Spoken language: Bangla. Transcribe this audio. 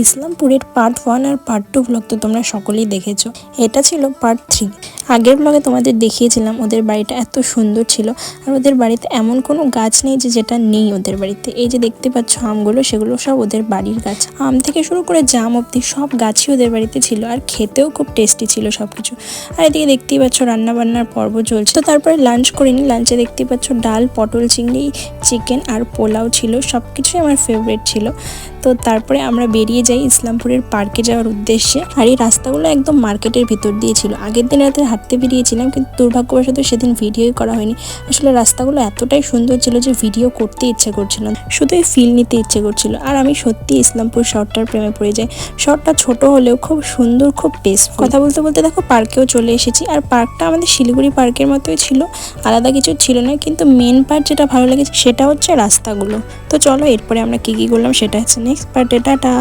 ইসলামপুরের পার্ট 1 আর পার্ট 2 ব্লগ তো তোমরা সকলেই দেখেছো। এটা ছিল পার্ট 3। আগের ব্লগে তোমাদের দেখিয়েছিলাম ওদের বাড়িটা এত সুন্দর ছিল, আর ওদের বাড়িতে এমন কোনো গাছ নেই যেটা নেই ওদের বাড়িতে। এই যে দেখতে পাচ্ছ আমগুলো, সেগুলো সব ওদের বাড়ির গাছ। আম থেকে শুরু করে জাম অব্দি সব গাছই ওদের বাড়িতে ছিল, আর খেতেও খুব টেস্টি ছিল সবকিছু। আর এদিকে দেখতেই পাচ্ছ রান্না বান্নার পর্ব চলছে। তো তারপরে লাঞ্চ করে নিই। লাঞ্চে দেখতেই পাচ্ছ ডাল, পটল চিংড়ি, চিকেন আর পোলাও ছিল। সব কিছুই আমার ফেভারিট ছিল। তো তারপরে আমরা বেরিয়ে যাই ইসলামপুরের পার্কে যাওয়ার উদ্দেশ্যে। আর এই রাস্তাগুলো একদম মার্কেটের ভিতর দিয়ে ছিল। আগের দিন রাতে হাঁটতে বেরিয়েছিলাম, কিন্তু দুর্ভাগ্যবশত সেদিন ভিডিওই করা হয়নি। আসলে রাস্তাগুলো এতটাই সুন্দর ছিল যে ভিডিও করতে ইচ্ছে করছিল না, শুধু এই ফিল নিতে ইচ্ছে করছিল। আর আমি সত্যি ইসলামপুর শহরটার প্রেমে পড়ে যাই। শহরটা ছোট হলেও খুব সুন্দর, খুব পিসফুল। কথা বলতে বলতে দেখো পার্কেও চলে এসেছি। আর পার্কটা আমাদের শিলিগুড়ি পার্কের মতোই ছিল, আলাদা কিছু ছিল না। কিন্তু মেন পার্ট যেটা ভালো লেগেছে সেটা হচ্ছে রাস্তাগুলো। তো চলো এরপরে আমরা কি করলাম সেটা হচ্ছে নেক্সট পার্টে। টাটা।